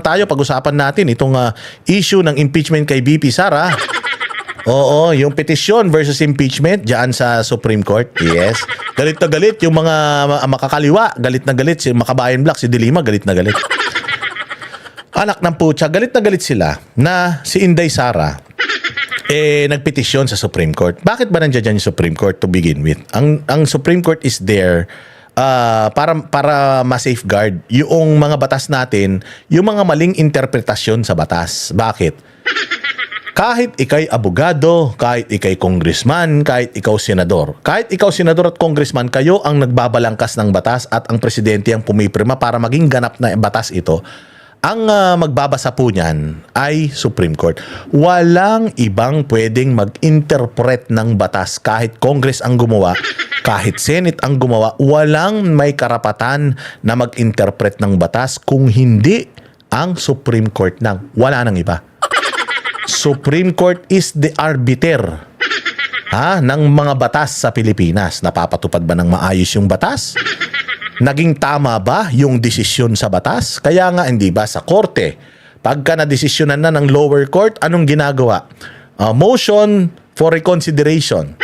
tayo, pag-usapan natin itong issue ng impeachment kay VP Sara. Oo, yung petisyon versus impeachment diyan sa Supreme Court. Yes. Galit na galit yung mga makakaliwa, galit na galit si Makabayan Black, si Dilima, galit na galit. Anak ng putya, galit na galit sila na si Inday Sara nagpetisyon sa Supreme Court. Bakit ba nandiyan yung Supreme Court to begin with? Ang Supreme Court is there para ma-safeguard yung mga batas natin, yung mga maling interpretasyon sa batas. Bakit? Kahit ikay abogado, kahit ikay congressman, kahit ikaw senador. Kahit ikaw senador at congressman, kayo ang nagbabalangkas ng batas at ang presidente ang pumipirma para maging ganap na batas ito. Ang magbabasa po niyan ay Supreme Court. Walang ibang pwedeng mag-interpret ng batas. Kahit Congress ang gumawa, kahit Senate ang gumawa, walang may karapatan na mag-interpret ng batas kung hindi ang Supreme Court nang. Wala nang iba. Supreme Court is the arbiter ng mga batas sa Pilipinas. Napapatupad ba ng maayos yung batas? Naging tama ba yung desisyon sa batas? Kaya nga hindi ba sa korte, pagka na-desisyonan na ng lower court, anong ginagawa? Motion for reconsideration.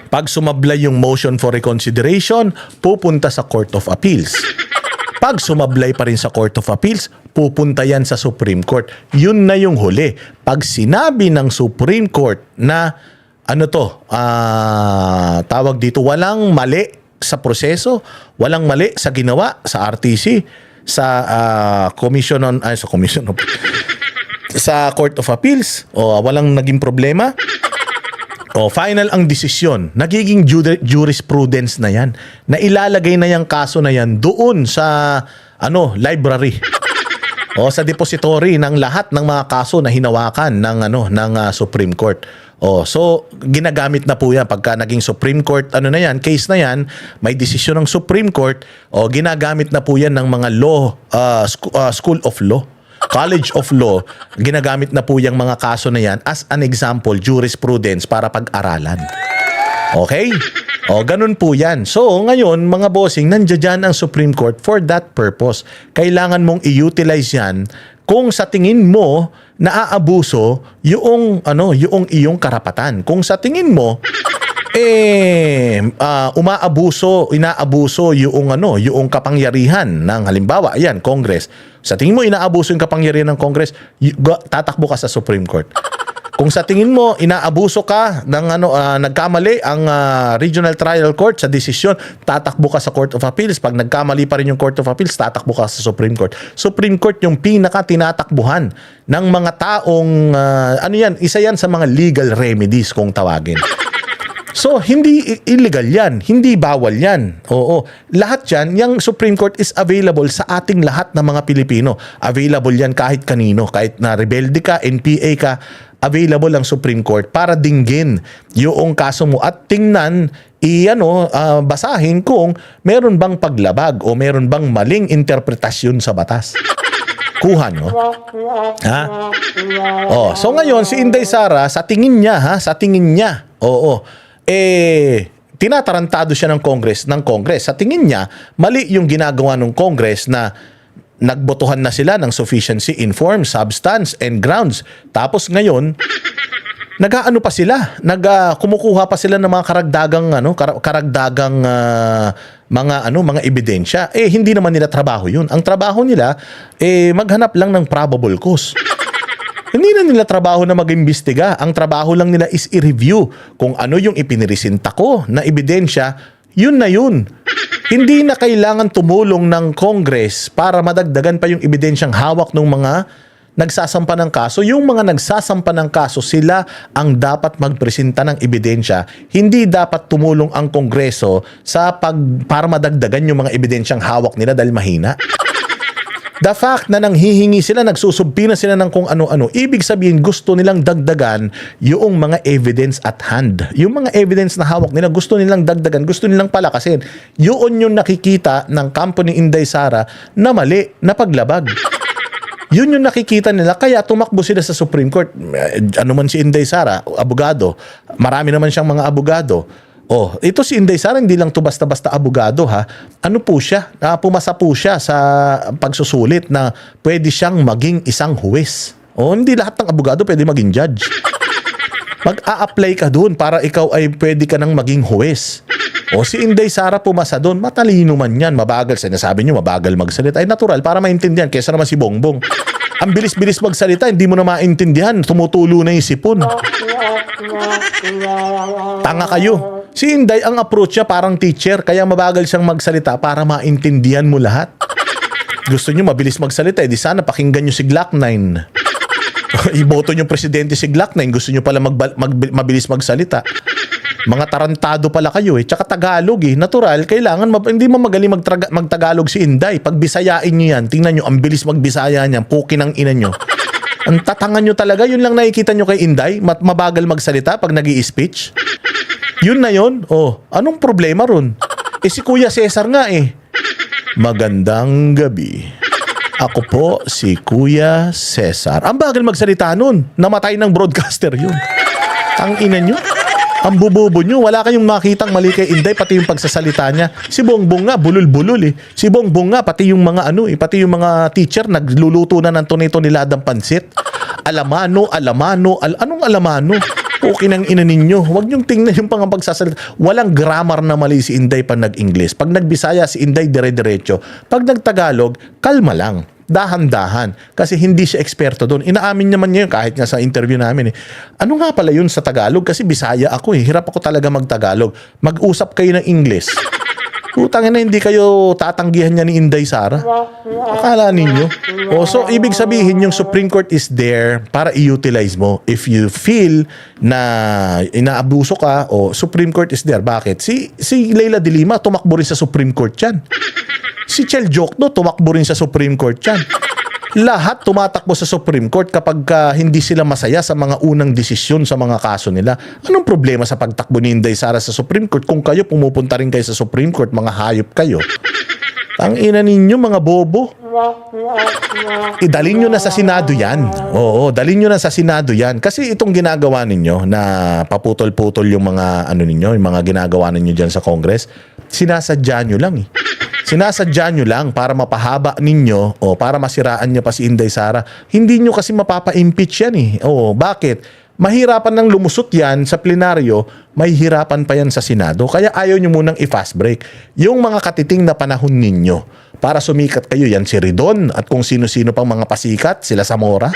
Pag sumablay yung motion for reconsideration, pupunta sa Court of Appeals. Pag sumablay pa rin sa Court of Appeals, pupunta yan sa Supreme Court. Yun na yung huli. Pag sinabi ng Supreme Court na tawag dito, walang mali sa proseso, walang mali sa ginawa sa RTC, sa sa Court of Appeals, o walang naging problema, o final ang desisyon, nagiging jurisprudence na yan, na ilalagay na yung kaso na yan doon sa library o sa depository ng lahat ng mga kaso na hinawakan ng Supreme Court. So ginagamit na po yan pagka naging Supreme Court, case na yan, may desisyon ng Supreme Court, ginagamit na po yan ng mga law, School of Law, College of Law, ginagamit na po yung mga kaso na yan as an example, jurisprudence para pag-aralan. Okay? Ganun po yan. So, ngayon, mga bossing, nandiyan ang Supreme Court for that purpose. Kailangan mong i-utilize yan kung sa tingin mo naaabuso yung iyong karapatan. Kung sa tingin mo inaabuso yung kapangyarihan ng halimbawa, ayan, Congress. Sa tingin mo inaabuso yung kapangyarihan ng Congress, tatakbo ka sa Supreme Court. Kung sa tingin mo inaabuso ka ng nagkamali ang Regional Trial Court sa desisyon, tatakbo ka sa Court of Appeals. Pag nagkamali pa rin yung Court of Appeals, tatakbo ka sa Supreme Court. Supreme Court yung pinaka tinatakbuhan ng mga taong isa yan sa mga legal remedies kung tawagin. So, hindi illegal yan. Hindi bawal yan. Oo. Lahat yan, yung Supreme Court is available sa ating lahat ng mga Pilipino. Available yan kahit kanino. Kahit na rebelde ka, NPA ka, available ang Supreme Court para dinggin yung kaso mo at tingnan, basahin kung meron bang paglabag o meron bang maling interpretasyon sa batas. Kuha nyo. So ngayon, si Inday Sara, sa tingin niya, tinatarantado siya ng Congress. Sa tingin niya, mali yung ginagawa ng Congress na nagbotohan na sila ng sufficiency in form, substance, and grounds. Tapos ngayon, pa sila, kumukuha pa sila ng mga karagdagang mga ebidensya. Hindi naman nila trabaho yun. Ang trabaho nila, maghanap lang ng probable cause. Hindi na nila trabaho na mag-imbestiga. Ang trabaho lang nila is i-review kung ano yung ipiniresinta ko na ebidensya, yun na yun. Hindi na kailangan tumulong ng Congress para madagdagan pa yung ebidensyang hawak ng mga nagsasampa ng kaso. Yung mga nagsasampa ng kaso, sila ang dapat magpresenta ng ebidensya. Hindi dapat tumulong ang Kongreso para madagdagan yung mga ebidensyang hawak nila dahil mahina. The fact na nanghihingi sila, nagsusubpi na sila ng kung ano-ano, ibig sabihin gusto nilang dagdagan yung mga evidence at hand. Yung mga evidence na hawak nila, gusto nilang dagdagan, gusto nilang palakasin. Yun yung nakikita ng kampo ni Inday Sara na mali, na paglabag. Yun yung nakikita nila, kaya tumakbo sila sa Supreme Court. Ano man si Inday Sara, abogado. Marami naman siyang mga abogado. Ito si Inday Sara, hindi lang to basta-basta abogado ha. Ano po siya? Pumasa po siya sa pagsusulit na pwede siyang maging isang huwes. Hindi lahat ng abogado pwede maging judge. Mag-a-apply ka doon para ikaw ay pwede ka nang maging huwes. Si Inday Sara pumasa doon, matalino man yan, mabagal. Sinasabi nyo, mabagal magsalita. Ay natural, para maintindihan. Kesa naman si Bongbong. Ang bilis-bilis magsalita, hindi mo na maintindihan. Tumutulo na yung sipon. Tanga kayo. Si Inday, ang approach niya parang teacher, kaya mabagal siyang magsalita para maintindihan mo lahat. Gusto niyo mabilis magsalita, di sana pakinggan niyo si Glock 9. Iboto niyo presidente si Glock 9, gusto niyo pala mabilis magsalita. Mga tarantado pala kayo Tsaka Tagalog Natural, kailangan hindi mo magaling magtagalog si Inday. Pag Bisayain niyo yan, tingnan niyo, ang bilis magbisaya niyan, puki ng ina niyo. Ang tatangan niyo talaga, yun lang nakikita niyo kay Inday, mabagal magsalita pag nag-i-speech. Yun na yun. Anong problema ron? Si Kuya Cesar nga Magandang gabi. Ako po si Kuya Cesar. Ang bagal magsalita nun. Namatay ng broadcaster yun. Ang ina nyo. Ang bubobo nyo. Wala kayong makitang mali kay Inday, pati yung pagsasalita niya. Si Bongbong nga, bulul-bulul Si Bongbong nga, pati yung mga pati yung mga teacher, nagluluto na ng tunay-tuniladang pansit. Anong alamano? Okay ng ina ninyo. Huwag niyong tingnan yung pagsasalita. Walang grammar na mali si Inday pag nag-English. Pag nagbisaya si Inday, dire-diretso. Pag nagtagalog, kalma lang. Dahan-dahan. Kasi hindi siya eksperto doon. Inaamin naman niya yun kahit nga sa interview namin Ano nga pala yun sa Tagalog? Kasi Bisaya ako Hirap ako talaga mag-Tagalog. Mag-usap kayo ng English. Putangin na, hindi kayo tatanggihan niya ni Inday Sara. Akala ninyo. So, ibig sabihin, yung Supreme Court is there para i-utilize mo. If you feel na inaabuso ka, Supreme Court is there. Bakit? Si Leila de Lima, tumakbo rin sa Supreme Court yan. Si Chel Jokno, tumakbo rin sa Supreme Court yan. Lahat tumatakbo sa Supreme Court kapag hindi sila masaya sa mga unang desisyon sa mga kaso nila. Anong problema sa pagtakbo ni Inday Sara sa Supreme Court kung kayo pumupunta rin kayo sa Supreme Court, mga hayop kayo? Ang ina ninyo, mga bobo. Idalin nyo na sa Senado yan. Dalin nyo na sa Senado yan. Kasi itong ginagawa ninyo na paputol-putol yung mga yung mga ginagawa ninyo dyan sa Congress, sinasadya nyo lang Sinasadya nyo lang para mapahaba ninyo para masiraan nyo pa si Inday Sara. Hindi nyo kasi mapapa-impeach yan bakit? Mahirapan nang lumusot yan sa plenaryo, may hirapan pa yan sa Senado. Kaya ayaw nyo munang i-fast break. Yung mga katiting na panahon ninyo para sumikat kayo, yan si Ridon at kung sino-sino pang mga pasikat, sila Zamora.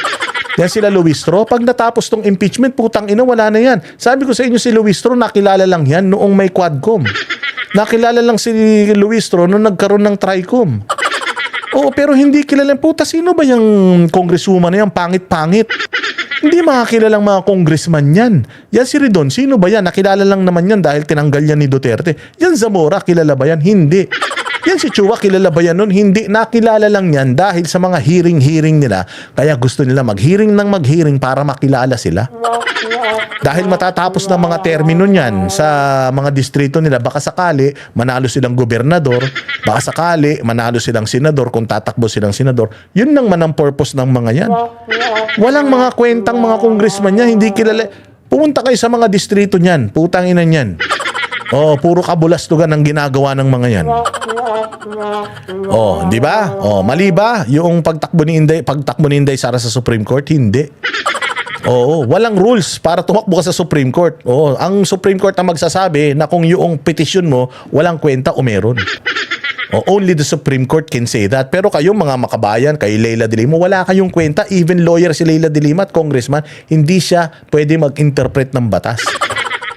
Yan sila Luistro. Pag natapos tong impeachment, putang ina, wala na yan. Sabi ko sa inyo, si Luistro, nakilala lang yan noong may Quadcom. Nakilala lang si Luistro nung nagkaroon ng Tricom. Pero hindi kilala. Puta, sino ba yung congresswoman na yan? Pangit-pangit. Hindi makakilalang mga congressman yan. Yan si Ridon, sino ba yan? Nakilala lang naman yan dahil tinanggal yan ni Duterte. Yan Zamora, kilala ba yan? Hindi. Yan si Chua, kilala ba yan nun? Hindi. Nakilala lang yan dahil sa mga hearing nila. Kaya gusto nila mag-hearing para makilala sila. Dahil matatapos ng mga termino niyan sa mga distrito nila, baka sakali manalo silang gobernador, baka sakali manalo silang senador kung tatakbo silang senador. Yun lang man ang purpose ng mga yan. Walang mga kwentang mga congressman niya, hindi kilala. Pumunta kayo sa mga distrito niyan, putang ina niyan. Puro kabulastugan ang ginagawa ng mga yan. Di ba? Mali ba yung pagtakbo ni Inday Sara sa Supreme Court? Hindi. Walang rules para tumakbo ka sa Supreme Court. Ang Supreme Court ang magsasabi na kung yung petisyon mo walang kwenta o meron. Only the Supreme Court can say that. Pero kayong mga makabayan, kay Leila de Lima, wala kayong kwenta. Even lawyer si Leila de Lima at congressman, hindi siya pwede mag-interpret ng batas.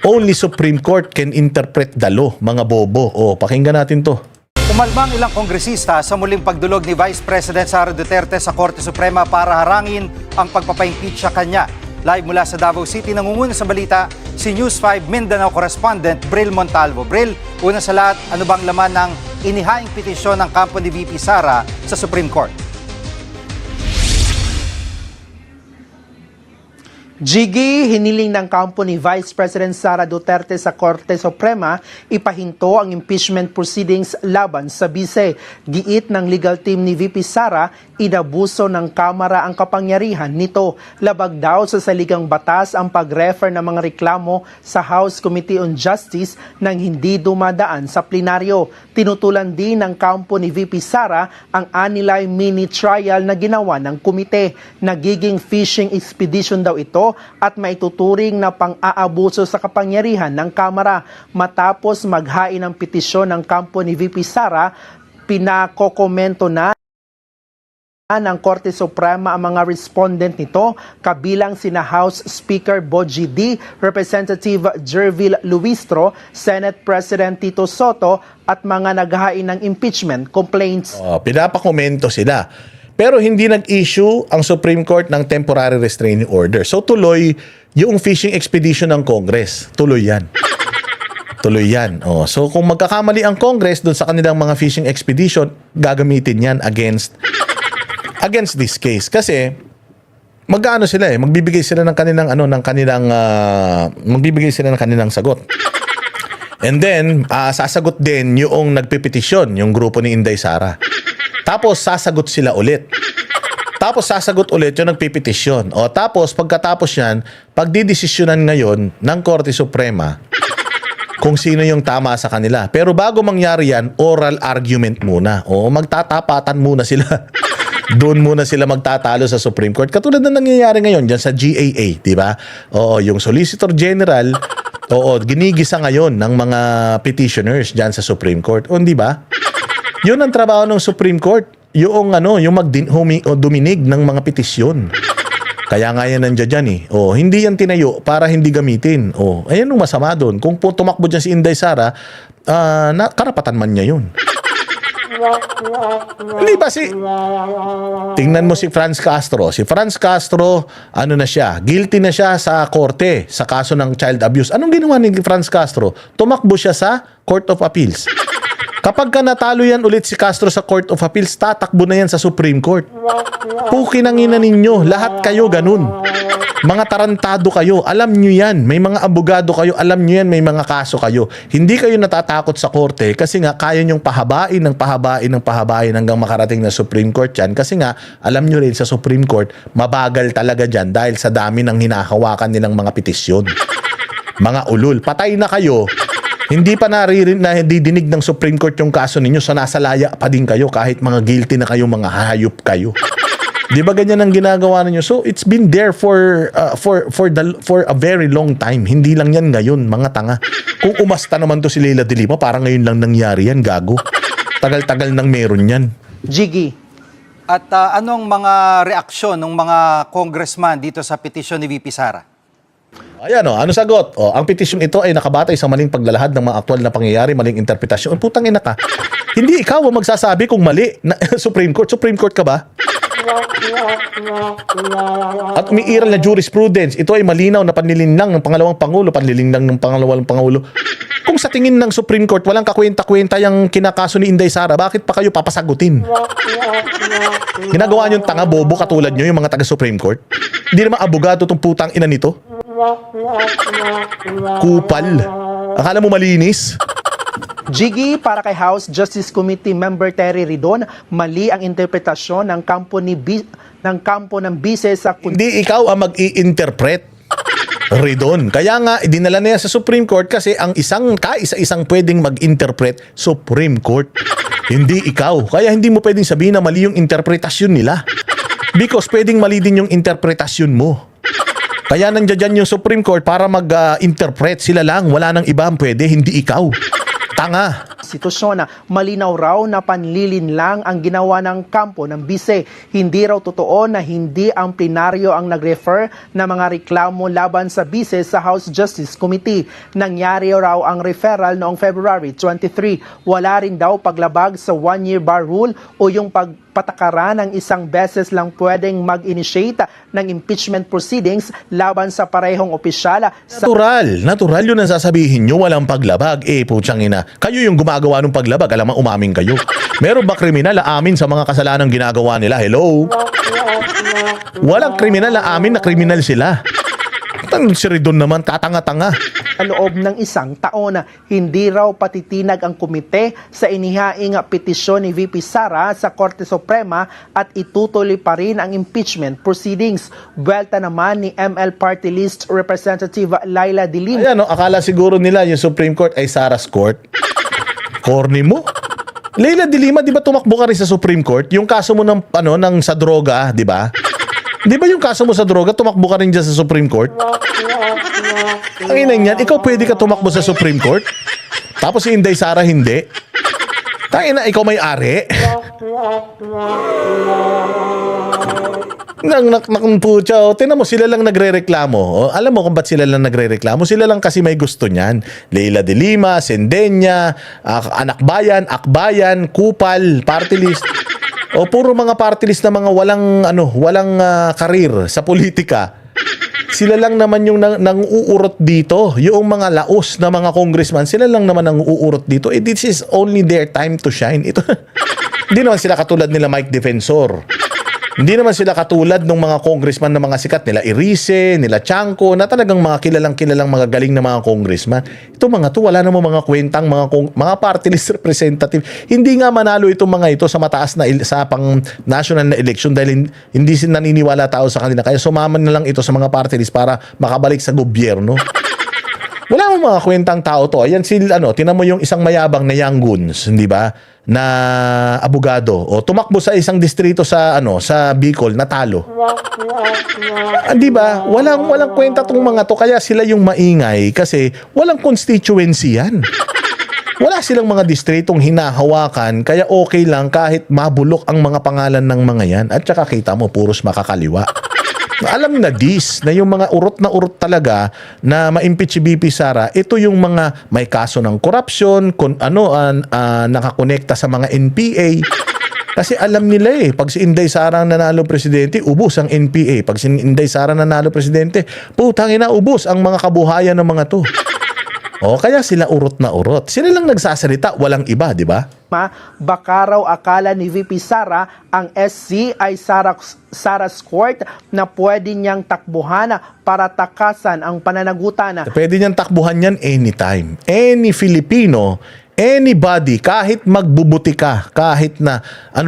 Only Supreme Court can interpret the law, mga bobo. Pakinggan natin to. Umalma ang ilang kongresista sa muling pagdulog ni Vice President Sara Duterte sa Korte Suprema para harangin ang pagpapa-impeach sa kanya. Live mula sa Davao City, nangunguna sa balita si News 5 Mindanao correspondent Bril Montalvo. Bril, una sa lahat, ano bang laman ng inihaing petisyon ng kampo ni VP Sara sa Supreme Court? Jiggy, hiniling ng kampo ni Vice President Sara Duterte sa Korte Suprema ipahinto ang impeachment proceedings laban sa bise. Giit ng legal team ni VP Sara, inabuso ng Kamara ang kapangyarihan nito. Labag daw sa saligang batas ang pag-refer ng mga reklamo sa House Committee on Justice nang hindi dumadaan sa plenaryo. Tinutulan din ng kampo ni VP Sara ang anilay mini trial na ginawa ng komite. Nagiging fishing expedition daw ito at maituturing na pang-aabuso sa kapangyarihan ng Kamara. Matapos maghain ng petisyon ng kampo ni VP Sara, pinakokomento na ng Korte Suprema ang mga respondent nito, kabilang sina House Speaker Bogie D, Representative Jervil Luistro, Senate President Tito Soto at mga naghain ng impeachment complaints. Pinapakomento sila. Pero hindi nag-issue ang Supreme Court ng temporary restraining order. So tuloy yung fishing expedition ng Congress. Tuloy yan. Tuloy yan. So kung magkakamali ang Congress doon sa kanilang mga fishing expedition, gagamitin yan against this case. Kasi mag-ano sila magbibigay sila ng kanilang magbibigay sila ng kanilang sagot. And then sasagot din yung nagpipetisyon, yung grupo ni Inday Sara. Tapos sasagot sila ulit. Tapos sasagot ulit yung nagpipetisyon. Tapos pagkatapos yan, pagdidesisyonan ngayon ng Korte Suprema kung sino yung tama sa kanila. Pero bago mangyari yan, oral argument muna. Magtatapatan muna sila. Doon muna sila magtatalo sa Supreme Court. Katulad na nangyayari ngayon dyan sa GAA, di ba? Yung Solicitor General, ginigisa ngayon ng mga petitioners dyan sa Supreme Court. Di ba? Yun ang trabaho ng Supreme Court, yung duminig ng mga petisyon. Kaya nga yan nandiyan dyan hindi yan tinayo para hindi gamitin. Ayan yung masama doon. Kung tumakbo dyan si Inday Sara, karapatan man niya yun. Hindi ba tingnan mo si Franz Castro. Si Franz Castro, na siya? Guilty na siya sa korte sa kaso ng child abuse. Anong ginawa ni Franz Castro? Tumakbo siya sa Court of Appeals. Kapag natalo yan ulit si Castro sa Court of Appeals, tatakbo na yan sa Supreme Court. Pukinangina ninyo. Lahat kayo ganun. Mga tarantado kayo. Alam nyo yan. May mga abogado kayo. Alam nyo yan. May mga kaso kayo. Hindi kayo natatakot sa korte kasi nga kaya nyong pahabain hanggang makarating na Supreme Court yan. Kasi nga, alam nyo rin sa Supreme Court, mabagal talaga dyan dahil sa dami ng hinahawakan nilang mga petisyon. Mga ulul. Patay na kayo. Hindi pa nadidinig ng Supreme Court yung kaso ninyo, so nasa laya pa din kayo kahit mga guilty na kayo, mga hayop kayo. Di ba ganyan ang ginagawa ninyo? So it's been there for a very long time. Hindi lang yan ngayon, mga tanga. Kung umasta naman to si Leila de Lima, parang ngayon lang nangyari yan, gago. Tagal-tagal nang meron yan. Jiggy. At anong mga reaksyon ng mga congressman dito sa petisyon ni VP Sara? Ayan ano sagot? Ang petisyong ito ay nakabatay sa maling paglalahad ng mga aktwal na pangyayari, maling interpretasyon. Putang ina ka. Hindi ikaw ang magsasabi kung mali na Supreme Court ka ba? At umiiral na jurisprudence. Ito ay malinaw na panlilinlang ng pangalawang pangulo. Kung sa tingin ng Supreme Court walang kakwenta-kwenta yung kinakaso ni Inday Sara, bakit pa kayo papasagutin? Ginagawa nyo yung tanga bobo katulad nyo, yung mga taga Supreme Court. Hindi naman abogado tong putang ina nito. Kupal. Akala mo malinis? Jiggy, para kay House Justice Committee Member Terry Ridon, mali ang interpretasyon ng kampo ng bise sa Hindi ikaw ang mag-i-interpret, Ridon. Kaya nga, dinala na yan sa Supreme Court kasi ang isang pwedeng mag-interpret, Supreme Court. Hindi ikaw. Kaya hindi mo pwedeng sabihin na mali yung interpretasyon nila. Because pwedeng mali din yung interpretasyon mo. Kaya nandiyan yung Supreme Court para mag-interpret sila lang. Wala nang iba ang pwede, hindi ikaw. Tanga. Sitwasyon na malinaw raw na panlilin lang ang ginawa ng kampo ng bise. Hindi raw totoo na hindi ang plenaryo ang nag-refer na mga reklamo laban sa bise sa House Justice Committee. Nangyari raw ang referral noong February 23. Wala rin daw paglabag sa one-year bar rule o yung patakaran ng isang beses lang pwedeng mag-initiate ng impeachment proceedings laban sa parehong opisyala. Natural yun ang sasabihin nyo, walang paglabag. Putsang ina. Kayo yung gumagawa ng paglabag, alam mo, umamin kayo. Meron ba kriminal na amin sa mga kasalanan ginagawa nila? Hello? Walang kriminal na amin na kriminal sila. Si Ridon naman, tatanga-tanga. Sa loob ng isang taon, hindi raw patitinag ang komite sa inihaing petisyon ni VP Sara sa Korte Suprema at itutuloy pa rin ang impeachment proceedings. Buwelta naman ni ML Party List Representative Laila De Lima. Ayan, no, akala siguro nila yung Supreme Court ay Sara's Court. Corny mo. Laila De Lima, di ba tumakbo ka rin sa Supreme Court? Yung kaso mo ng, ng sa droga, di ba? Di ba yung kaso mo sa droga, tumakbo ka rin dyan sa Supreme Court? Ang inang yan, ikaw pwede ka tumakbo sa Supreme Court? Tapos si Inday Sara hindi? Tangina, ikaw may ari? Nakaputya, tinan mo, sila lang nagre-reklamo. Alam mo kung ba't sila lang nagre-reklamo? Sila lang kasi may gusto niyan. Laila De Lima, Sendenya, Anak Bayan, Akbayan, Kupal, Party List. O puro mga party list na mga walang karir sa politika. Sila lang naman yung nang-uurot dito. Yung mga laos na mga congressman, sila lang naman ang uurot dito. This is only their time to shine. Ito, hindi naman sila katulad nila Mike Defensor. Hindi naman sila katulad ng mga congressman na mga sikat nila Irice, nila Chanco, na talagang mga kilalang mga galing na mga congressman. Ito mga to, wala namang mga kwentang mga party list representative. Hindi nga manalo itong mga ito sa mataas na sa pang national na election dahil hindi sila naniniwala tao sa kanila. Kaya sumaman na lang ito sa mga party list para makabalik sa gobyerno. Wala mo mga kwentang tao to. Ayan tinan mo yung isang mayabang na Young Guns, hindi ba? Na abogado o tumakbo sa isang distrito sa sa Bicol, natalo. Di ba? Walang kwenta tong mga to, kaya sila yung maingay kasi walang constituency yan. Wala silang mga distritong hinahawakan, kaya okay lang kahit mabulok ang mga pangalan ng mga yan. At saka kita mo, puros makakaliwa. Alam na yung mga urot na urot talaga na ma-impeach si BP Sara, ito yung mga may kaso ng korupsyon, nakakonekta sa mga NPA. Kasi alam nila pag si Inday Sara ang nanalo presidente, ubos ang NPA. Pag si Inday Sara nanalo presidente, putang ina, ubos ang mga kabuhayan ng mga to. Kaya sila urot na urot. Sila lang nagsasalita, walang iba, di ba? Baka raw akala ni VP Sara ang SC ay Sara's Court na pwede niyang takbuhan para takasan ang pananagutan. Pwede niyang takbuhan yan anytime. Any Filipino, anybody, kahit magbubuti ka, kahit na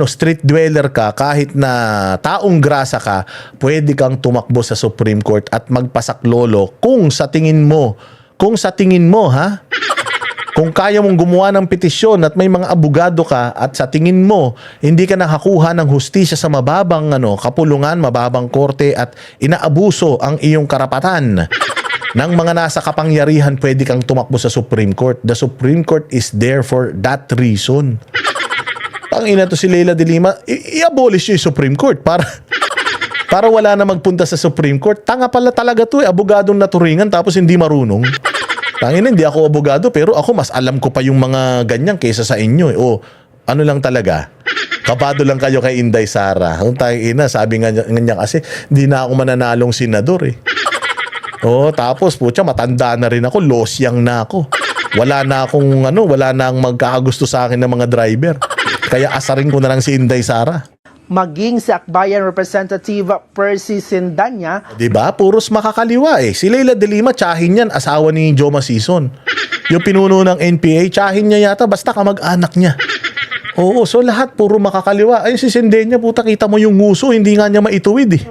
street dweller ka, kahit na taong grasa ka, pwede kang tumakbo sa Supreme Court at magpasaklolo kung sa tingin mo, kung kaya mong gumawa ng petisyon at may mga abogado ka at sa tingin mo hindi ka nakakuha ng hustisya sa mababang kapulungan, mababang korte at inaabuso ang iyong karapatan ng mga nasa kapangyarihan, pwede kang tumakbo sa Supreme Court. The Supreme Court is there for that reason. Pangina to si Laila De Lima, i-abolish yung Supreme Court para wala na magpunta sa Supreme Court. Tanga pala talaga to abogadong naturingan tapos hindi marunong. Tangina, hindi ako abogado pero ako mas alam ko pa yung mga ganyan kaysa sa inyo. Lang talaga. Kabado lang kayo kay Inday Sara. Sabi nga niya kasi, hindi na ako mananalong senador tapos matanda na rin ako, losyang na ako. Wala na akong magkakagusto sa akin ng mga driver. Kaya asarin ko na lang si Inday Sara. Maging si Akbayan Representative Percy Sendanya. Diba? Puros makakaliwa Si Laila De Lima, tsahin yan, asawa ni Joma Sison. Yung pinuno ng NPA, tsahin niya yata, basta kamag-anak niya. So lahat puro makakaliwa. Ay, si Sendenya, puta, kita mo yung nguso, hindi nga niya maituwid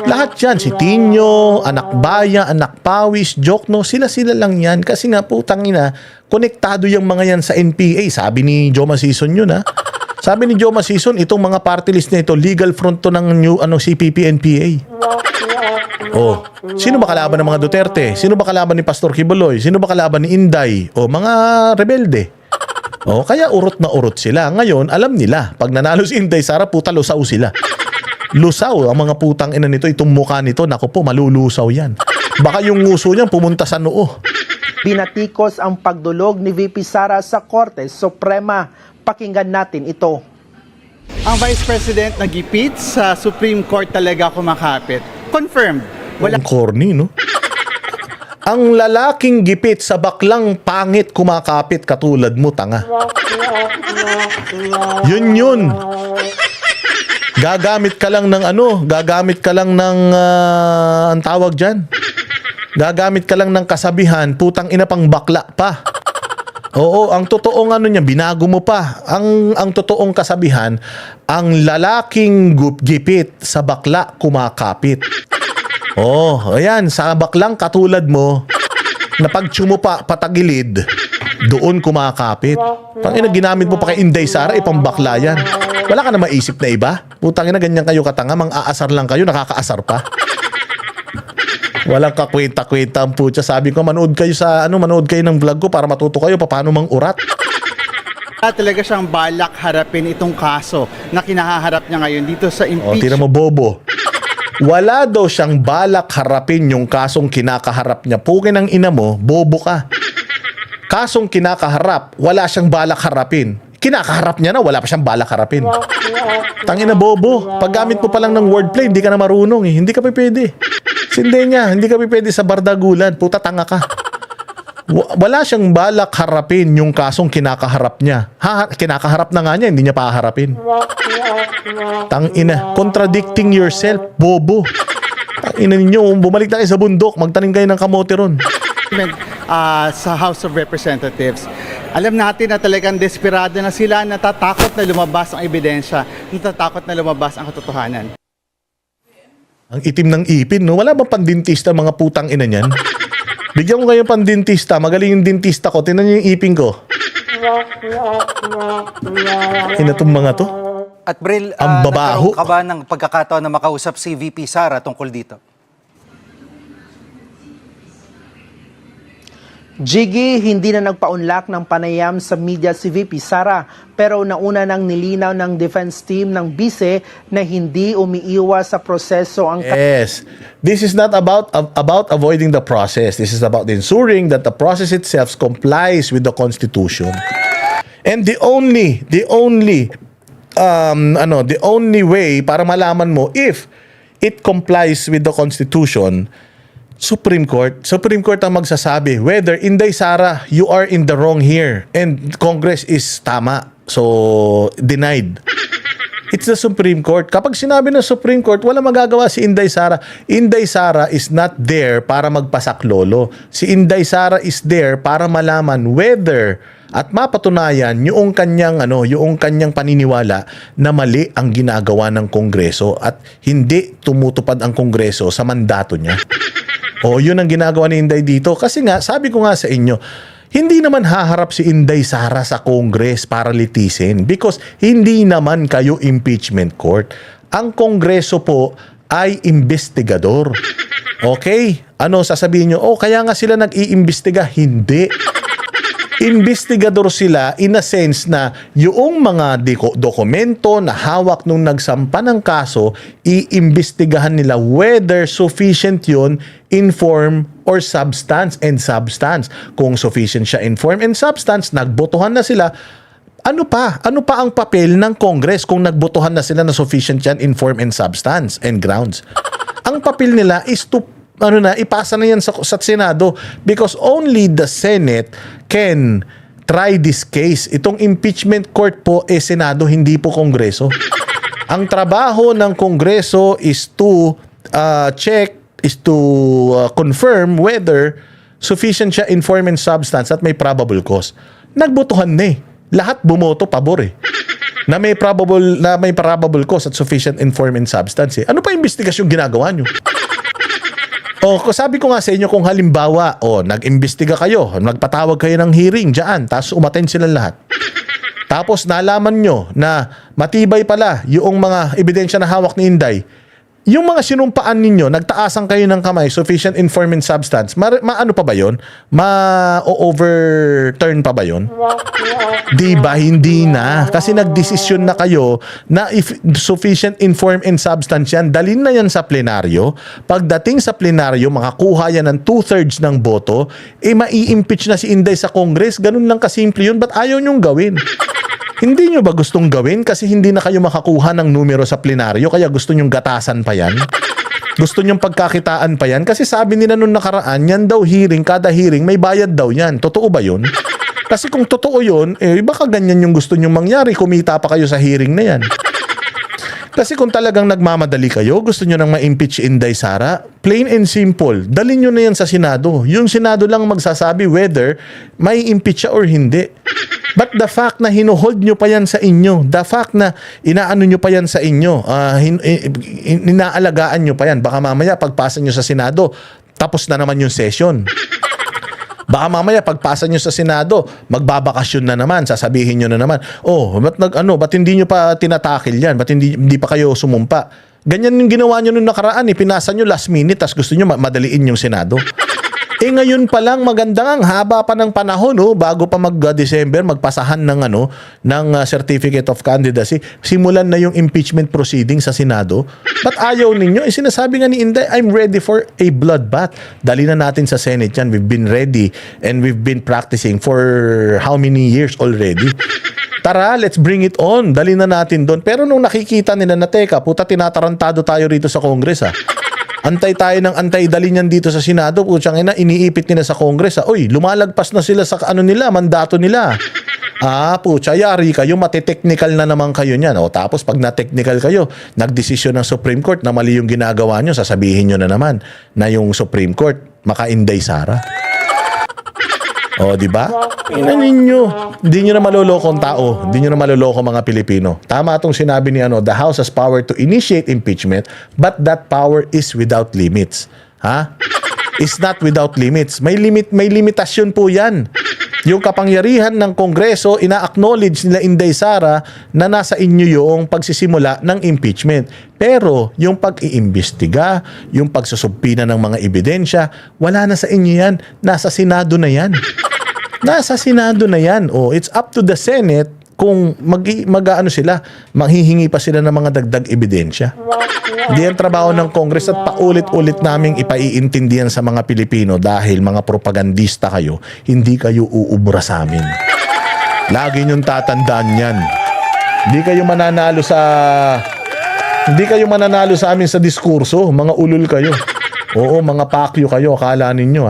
Lahat yan, si Tinyo, Anak Baya, Anak Pawis, Jokno, sila lang yan. Kasi nga, putang ina, konektado yung mga yan sa NPA. Sabi ni Joma Sison yun Sabi ni Joma Sison, itong mga party list na ito, legal front to ng new CPP-NPA. Sino ba kalaban ng mga Duterte? Sino ba kalaban ni Pastor Kibuloy? Sino ba kalaban ni Inday? Mga rebelde. Kaya urot na urot sila. Ngayon, alam nila, pag nanalo si Inday Sara, puta, lusaw sila. Lusaw, ang mga putang ina nito, itong mukha nito, naku po, malulusaw yan. Baka yung nguso niyan pumunta sa noo. Binatikos ang pagdulog ni VP Sara sa Korte Suprema. Pakinggan natin ito. Ang Vice President nagipit sa Supreme Court talaga kumakapit. Confirmed. Ang corny, no? Ang lalaking gipit sa baklang pangit kumakapit katulad mo, tanga. Yun. Gagamit ka lang ng ang tawag dyan. Gagamit ka lang ng kasabihan, putang ina pang bakla pa. Oo, ang totoong niya, binago mo pa. Ang totoong kasabihan, ang lalaking gipit sa bakla kumakapit. Oh, ayan, sa baklang katulad mo, na pag tsumupa patagilid, doon kumakapit. Tangina, ginamit mo pa kay Inday Sara, ipambakla yan. Wala ka na maisip na iba? Putang ina, ganyan kayo katanga, mang-aasar lang kayo, nakakaasar pa. Walang kakwenta-kwenta ang putya. Sabi ko, manood kayo ng vlog ko para matuto kayo paano mang-urat. Talaga siyang balak harapin itong kaso na kinahaharap niya ngayon dito sa O, impeachment. tira mo, bobo. Wala daw siyang balak harapin yung kasong kinakaharap niya. Pugin ang ina mo, bobo ka. Kasong kinakaharap, wala siyang balak harapin. Kinakaharap niya na, wala pa siyang balak harapin. Tangina, bobo. Paggamit mo pa lang ng wordplay, hindi ka na marunong eh. Hindi ka pa pwede. Sindi niya, hindi ka pa pwede sa bardagulan. Puta, tanga ka. Wala siyang balak harapin yung kasong kinakaharap niya. Kinakaharap na nga niya, hindi niya pa haharapin. Tangina, contradicting yourself, bobo. Tangina ninyo, bumalik na kayo sa bundok, magtanim kayo ng kamote ron. Sa House of Representatives. Alam natin na talagang desperado na sila, natatakot na lumabas ang ebidensya, natatakot na lumabas ang katotohanan. Ang itim ng ipin, no? Wala bang pandintista mga putang ina niyan? Bigyan ko kayo pandintista, magaling yung dentista ko, tinan niyo yung ipin ko. Ina tong mga to. At Bril, Ang babaho. nagkaroon ka ba ng pagkakataon na makausap si VP Sara tungkol dito? Jiggy, hindi na nagpaunlak ng panayam sa media si VP Sara, pero nauna nang nilinaw ng defense team ng bise na hindi umiiwas sa proseso ang Yes. This is not about avoiding the process. This is about ensuring that the process itself complies with the Constitution. And the only way para malaman mo if it complies with the Constitution, Supreme Court ang magsasabi whether Inday Sara, you are in the wrong here and Congress is tama. So, denied. It's the Supreme Court. Kapag sinabi ng Supreme Court, wala magagawa si Inday Sara. Inday Sara is not there para magpasaklolo. Si Inday Sara is there para malaman whether at mapatunayan yung kanyang paniniwala na mali ang ginagawa ng Kongreso at hindi tumutupad ang Kongreso sa mandato niya. O, yun ang ginagawa ni Inday dito. Kasi nga, sabi ko nga sa inyo, hindi naman haharap si Inday Sara sa Congress para litisin because hindi naman kayo impeachment court. Ang Kongreso po ay investigador. Okay? Ano sasabihin nyo? Oh, kaya nga sila nag-iimbestiga. Hindi. Investigador sila in a sense na yung mga dokumento na hawak nung nagsampa ng kaso, iimbestigahan nila whether sufficient yun in form or substance and substance. Kung sufficient siya in form and substance, nagbotohan na sila. Ano pa ang papel ng Congress kung nagbotohan na sila na sufficient yan in form and substance and grounds? Ang papel nila is to ipasa na yan sa Senado because only the Senate can try this case. Itong impeachment court po Senado, hindi po Kongreso. Ang trabaho ng Kongreso is to confirm whether sufficient siya in form and substance at may probable cause. Nagbotohan na lahat bumoto pabor na may probable cause at sufficient in form and substance Ano pa investigasyon ginagawa nyo? Sabi ko nga sa inyo kung halimbawa, nag-imbestiga kayo, nagpatawag kayo ng hearing diyan, tapos umattend sila lahat. Tapos nalaman nyo na matibay pala yung mga ebidensya na hawak ni Inday. Yung mga sinumpaan ninyo, nagtaasan kayo ng kamay, sufficient in form and substance, ano pa ba yun? Ma-overturn pa ba yun? Diba? Hindi na. Kasi nagdesisyon na kayo na if sufficient in form and substance yan, dalhin na yan sa plenaryo. Pagdating sa plenaryo, makakuha yan ng 2/3 ng boto, mai-impeach na si Inday sa Congress. Ganun lang kasimple yun. Ba't ayaw nyong gawin? Hindi nyo ba gustong gawin kasi hindi na kayo makakuha ng numero sa plenaryo kaya gusto nyong gatasan pa yan? Gusto nyong pagkakitaan pa yan? Kasi sabi nila nung nakaraan, yan daw hearing, kada hearing may bayad daw yan. Totoo ba yun? Kasi kung totoo yun, baka ganyan yung gusto nyong mangyari, kumita pa kayo sa hearing na yan. Kasi kung talagang nagmamadali kayo, gusto nyo nang ma-impeach Inday Sara, plain and simple, dalhin nyo na yan sa Senado. Yung Senado lang magsasabi whether may impeach siya or hindi. But the fact na hinuhold nyo pa yan sa inyo, the fact na inaano nyo pa yan sa inyo, inaalagaan nyo pa yan, baka mamaya pagpasa nyo sa Senado, tapos na naman yung session. Baka mamaya pagpasa nyo sa Senado, magbabakasyon na naman, sasabihin nyo na naman, ba't hindi nyo pa tinatakil yan? Ba't hindi pa kayo sumumpa? Ganyan yung ginawa nyo nung nakaraan, pinasa nyo last minute, tas gusto nyo madaliin yung Senado. Ngayon pa lang maganda ang haba pa ng panahon, bago pa mag-December magpasahan ng certificate of candidacy, simulan na yung impeachment proceeding sa Senado. Ba't ayaw ninyo? Sinasabi nga ni Inday, I'm ready for a bloodbath. Dali na natin sa Senate yan. We've been ready and we've been practicing for how many years already? Tara, let's bring it on. Dali na natin doon. Pero nung nakikita nila na, teka, puta, tinatarantado tayo rito sa Congress, antay tayo ng antay, dali niyan dito sa Senado, putyang ina, iniipit nila sa Congress. Uy, lumalagpas na sila sa mandato nila. Putya, yari kayo, mati-technical na naman kayo niyan. Tapos pag na-technical kayo, nagdesisyon ng Supreme Court na mali yung ginagawa nyo, sasabihin nyo na naman na yung Supreme Court maka-Inday Sara. Di ba? Ina ninyo. Hindi nyo na maloloko ang tao. Hindi nyo na maloloko mga Pilipino. Tama itong sinabi ni the House has power to initiate impeachment, but that power is without limits. It's not without limits. May limitasyon po yan. Yung kapangyarihan ng Kongreso, ina-acknowledge nila Inday Sara na nasa inyo yung pagsisimula ng impeachment. Pero yung pag-iimbestiga, yung pagsusubpina ng mga ebidensya, wala na sa inyo yan. Nasa Senado na yan. Nasa Senado na yan. It's up to the Senate kung manghihingi pa sila ng mga dagdag ebidensya. Hindi ang trabaho ng Congress at paulit-ulit naming ipaiintindihan sa mga Pilipino dahil mga propagandista kayo, hindi kayo uubra sa amin. Lagi niyong tatandaan yan. Hindi kayo mananalo sa amin sa diskurso. Mga ulol kayo. Oo, mga pakyo kayo. Akala ninyo